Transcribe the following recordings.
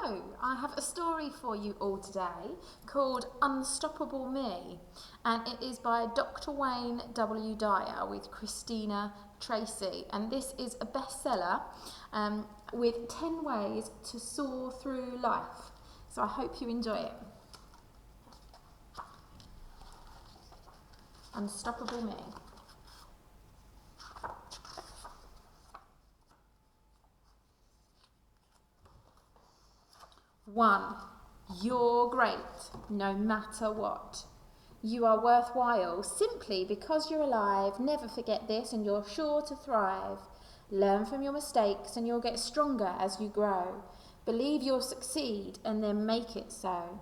Hello, I have a story for you all today called Unstoppable Me, and it is by Dr. Wayne W. Dyer with Christina Tracy, and this is a bestseller with 10 ways to soar through life. So I hope you enjoy it. Unstoppable Me. 1. You're great, no matter what. You are worthwhile simply because you're alive. Never forget this and you're sure to thrive. Learn from your mistakes and you'll get stronger as you grow. Believe you'll succeed and then make it so.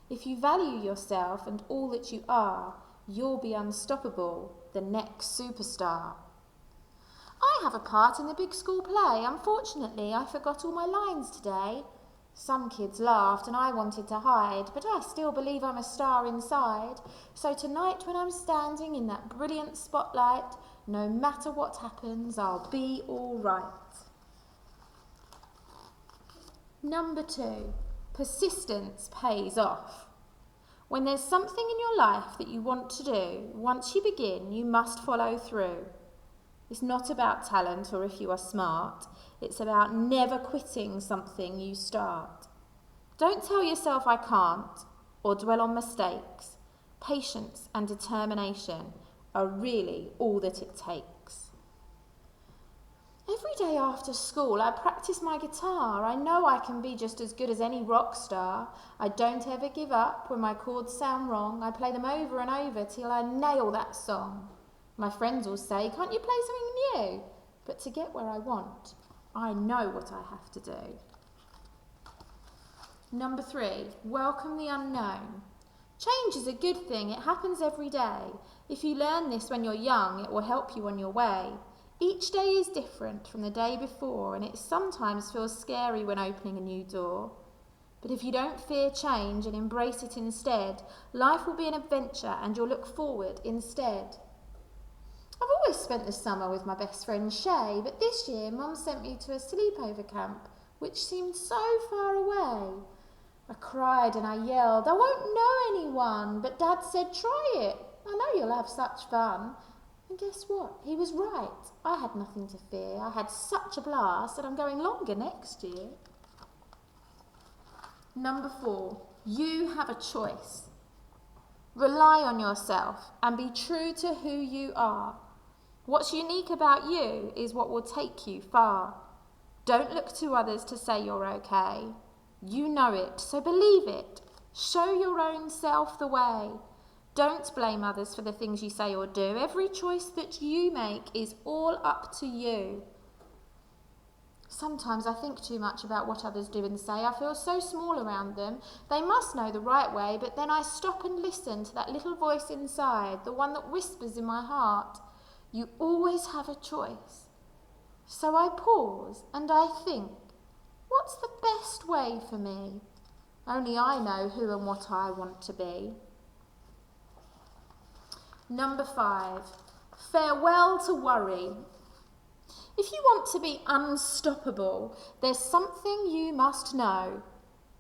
If you value yourself and all that you are, you'll be unstoppable, the next superstar. I have a part in the big school play. Unfortunately, I forgot all my lines today. Some kids laughed and I wanted to hide, but I still believe I'm a star inside. So tonight when I'm standing in that brilliant spotlight, no matter what happens, I'll be all right. 2, persistence pays off. When there's something in your life that you want to do, once you begin, you must follow through. It's not about talent or if you are smart. It's about never quitting something you start. Don't tell yourself I can't or dwell on mistakes. Patience and determination are really all that it takes. Every day after school I practice my guitar. I know I can be just as good as any rock star. I don't ever give up when my chords sound wrong. I play them over and over till I nail that song. My friends will say, can't you play something new? But to get where I want, I know what I have to do. 3, welcome the unknown. Change is a good thing. It happens every day. If you learn this when you're young, it will help you on your way. Each day is different from the day before, and it sometimes feels scary when opening a new door. But if you don't fear change and embrace it instead, life will be an adventure and you'll look forward instead. I've always spent the summer with my best friend Shay, but this year Mum sent me to a sleepover camp, which seemed so far away. I cried and I yelled, I won't know anyone, but Dad said try it. I know you'll have such fun. And guess what? He was right. I had nothing to fear. I had such a blast that I'm going longer next year. 4, you have a choice. Rely on yourself and be true to who you are. What's unique about you is what will take you far. Don't look to others to say you're okay. You know it, so believe it. Show your own self the way. Don't blame others for the things you say or do. Every choice that you make is all up to you. Sometimes I think too much about what others do and say. I feel so small around them. They must know the right way, but then I stop and listen to that little voice inside, the one that whispers in my heart. You always have a choice. So I pause and I think, what's the best way for me? Only I know who and what I want to be. 5, farewell to worry. If you want to be unstoppable, there's something you must know.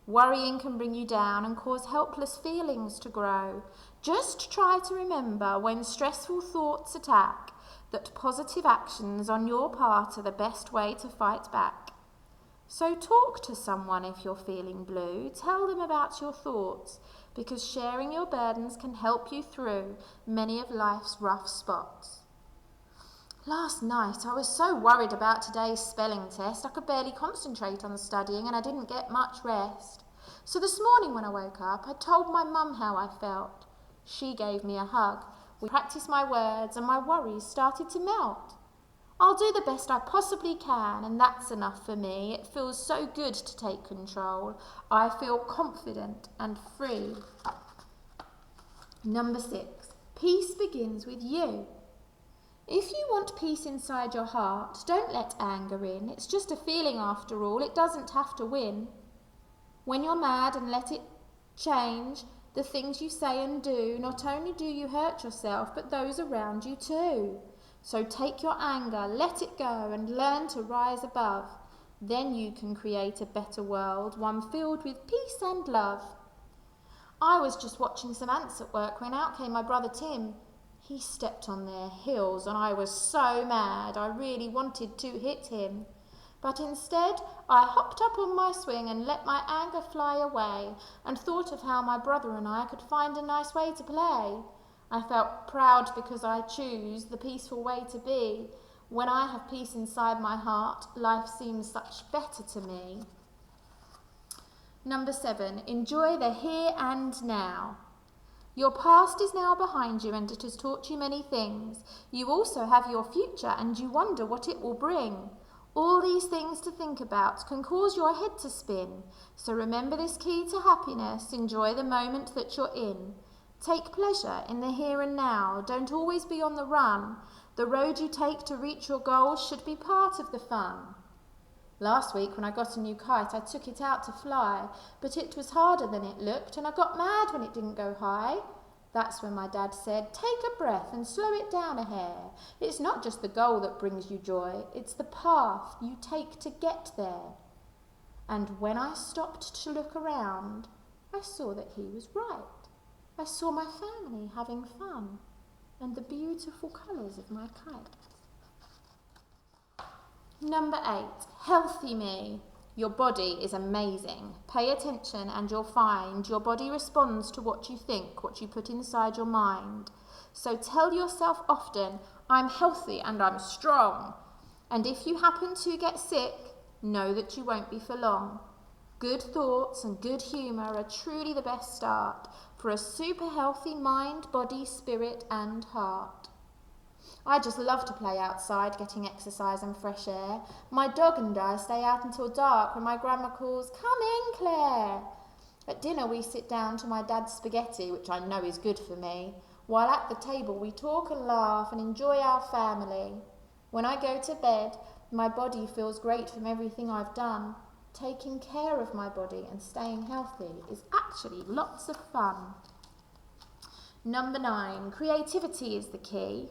Worrying can bring you down and cause helpless feelings to grow. Just try to remember when stressful thoughts attack that positive actions on your part are the best way to fight back. So talk to someone if you're feeling blue. Tell them about your thoughts, because sharing your burdens can help you through many of life's rough spots. Last night I was so worried about today's spelling test I could barely concentrate on studying and I didn't get much rest. So this morning when I woke up I told my mum how I felt. She gave me a hug. We practiced my words and my worries started to melt. I'll do the best I possibly can and that's enough for me. It feels so good to take control. I feel confident and free. 6, peace begins with you. If you want peace inside your heart, don't let anger in. It's just a feeling after all. It doesn't have to win. When you're mad and let it change the things you say and do, not only do you hurt yourself, but those around you too. So take your anger, let it go and learn to rise above. Then you can create a better world, one filled with peace and love. I was just watching some ants at work when out came my brother Tim. He stepped on their heels and I was so mad. I really wanted to hit him. But instead, I hopped up on my swing and let my anger fly away and thought of how my brother and I could find a nice way to play. I felt proud because I choose the peaceful way to be. When I have peace inside my heart, life seems such better to me. Number 7, enjoy the here and now. Your past is now behind you and it has taught you many things. You also have your future and you wonder what it will bring. All these things to think about can cause your head to spin. So remember this key to happiness. Enjoy the moment that you're in. Take pleasure in the here and now. Don't always be on the run. The road you take to reach your goals should be part of the fun. Last week when I got a new kite, I took it out to fly, but it was harder than it looked and I got mad when it didn't go high. That's when my dad said, take a breath and slow it down a hair. It's not just the goal that brings you joy, it's the path you take to get there. And when I stopped to look around, I saw that he was right. I saw my family having fun and the beautiful colours of my kite. Number 8, healthy me. Your body is amazing. Pay attention and you'll find your body responds to what you think, what you put inside your mind. So tell yourself often, I'm healthy and I'm strong. And if you happen to get sick, know that you won't be for long. Good thoughts and good humour are truly the best start for a super healthy mind, body, spirit and heart. I just love to play outside, getting exercise and fresh air. My dog and I stay out until dark when my grandma calls, come in, Claire. At dinner we sit down to my dad's spaghetti, which I know is good for me. While at the table we talk and laugh and enjoy our family. When I go to bed, my body feels great from everything I've done. Taking care of my body and staying healthy is actually lots of fun. Number 9, creativity is the key.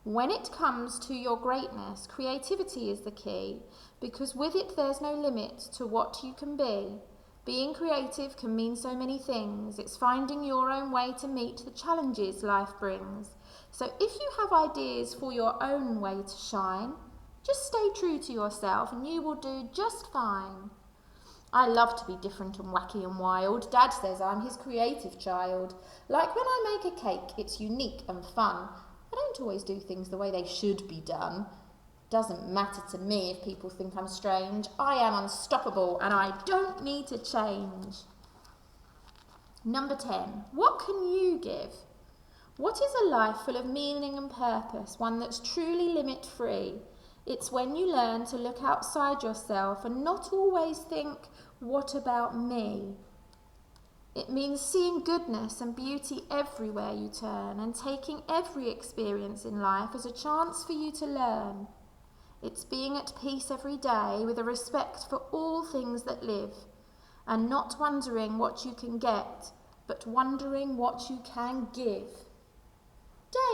When it comes to your greatness, creativity is the key, because with it there's no limit to what you can be. Being creative can mean so many things. It's finding your own way to meet the challenges life brings. So if you have ideas for your own way to shine, just stay true to yourself and you will do just fine. I love to be different and wacky and wild. Dad says I'm his creative child. Like when I make a cake, it's unique and fun. I don't always do things the way they should be done. Doesn't matter to me if people think I'm strange. I am unstoppable and I don't need to change. Number 10, what can you give? What is a life full of meaning and purpose, one that's truly limit-free? It's when you learn to look outside yourself and not always think, what about me? It means seeing goodness and beauty everywhere you turn and taking every experience in life as a chance for you to learn. It's being at peace every day with a respect for all things that live and not wondering what you can get, but wondering what you can give.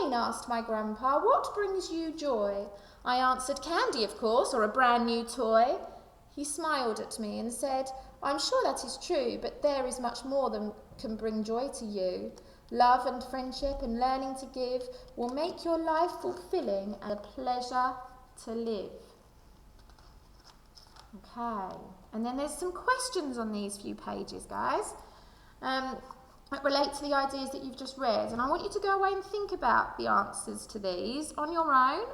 Dane, asked my grandpa, what brings you joy? I answered, candy, of course, or a brand new toy. He smiled at me and said, I'm sure that is true, but there is much more than can bring joy to you. Love and friendship and learning to give will make your life fulfilling and a pleasure to live. Okay, and then there's some questions on these few pages, guys, that relate to the ideas that you've just read. And I want you to go away and think about the answers to these on your own,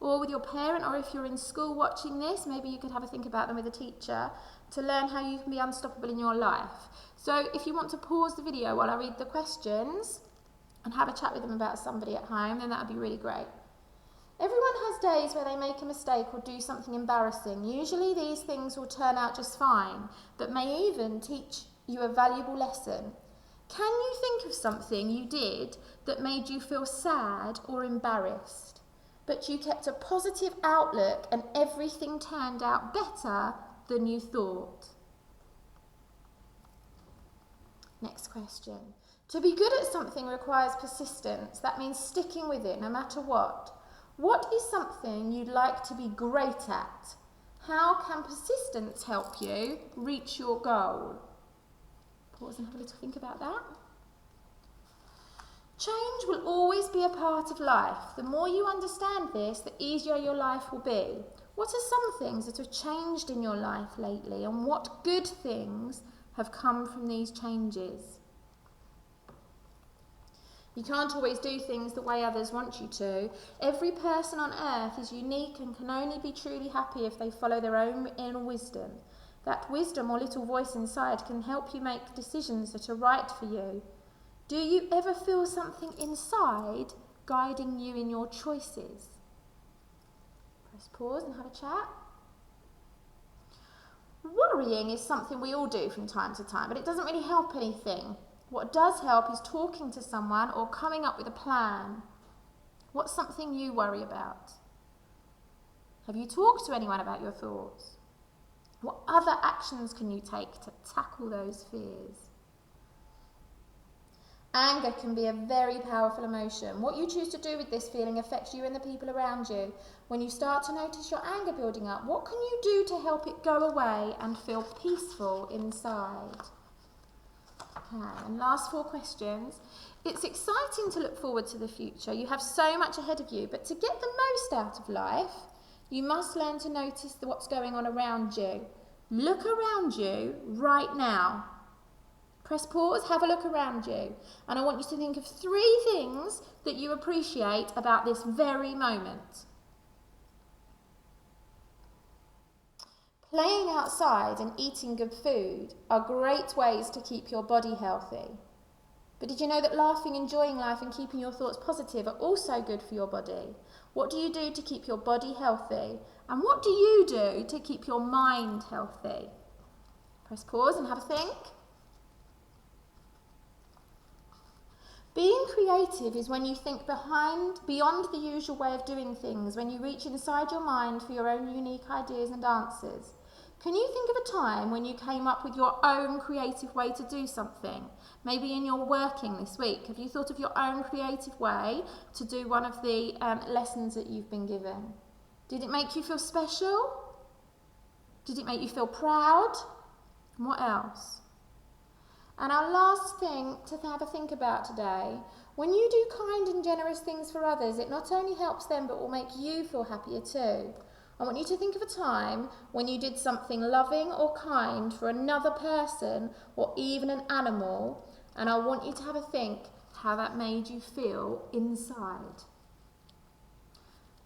or with your parent, or if you're in school watching this, maybe you could have a think about them with a teacher to learn how you can be unstoppable in your life. So if you want to pause the video while I read the questions and have a chat with them about somebody at home, then that would be really great. Everyone has days where they make a mistake or do something embarrassing. Usually these things will turn out just fine, but may even teach you a valuable lesson. Can you think of something you did that made you feel sad or embarrassed, but you kept a positive outlook and everything turned out better than you thought? Next question. To be good at something requires persistence. That means sticking with it no matter what. What is something you'd like to be great at? How can persistence help you reach your goal? Pause and have a little think about that. Change will always be a part of life. The more you understand this, the easier your life will be. What are some things that have changed in your life lately, and what good things have come from these changes? You can't always do things the way others want you to. Every person on earth is unique and can only be truly happy if they follow their own inner wisdom. That wisdom or little voice inside can help you make decisions that are right for you. Do you ever feel something inside guiding you in your choices? Press pause and have a chat. Worrying is something we all do from time to time, but it doesn't really help anything. What does help is talking to someone or coming up with a plan. What's something you worry about? Have you talked to anyone about your thoughts? What other actions can you take to tackle those fears? Anger can be a very powerful emotion. What you choose to do with this feeling affects you and the people around you. When you start to notice your anger building up, what can you do to help it go away and feel peaceful inside? Okay, and last 4 questions. It's exciting to look forward to the future. You have so much ahead of you, but to get the most out of life, you must learn to notice what's going on around you. Look around you right now. Press pause, have a look around you, and I want you to think of 3 things that you appreciate about this very moment. Playing outside and eating good food are great ways to keep your body healthy. But did you know that laughing, enjoying life and keeping your thoughts positive are also good for your body? What do you do to keep your body healthy? And what do you do to keep your mind healthy? Press pause and have a think. Being creative is when you think beyond the usual way of doing things, when you reach inside your mind for your own unique ideas and answers. Can you think of a time when you came up with your own creative way to do something? Maybe in your working this week, have you thought of your own creative way to do one of the lessons that you've been given? Did it make you feel special? Did it make you feel proud? And what else? And our last thing to have a think about today, when you do kind and generous things for others, it not only helps them but will make you feel happier too. I want you to think of a time when you did something loving or kind for another person or even an animal, and I want you to have a think how that made you feel inside.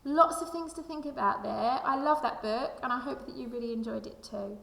Lots of things to think about there. I love that book and I hope that you really enjoyed it too.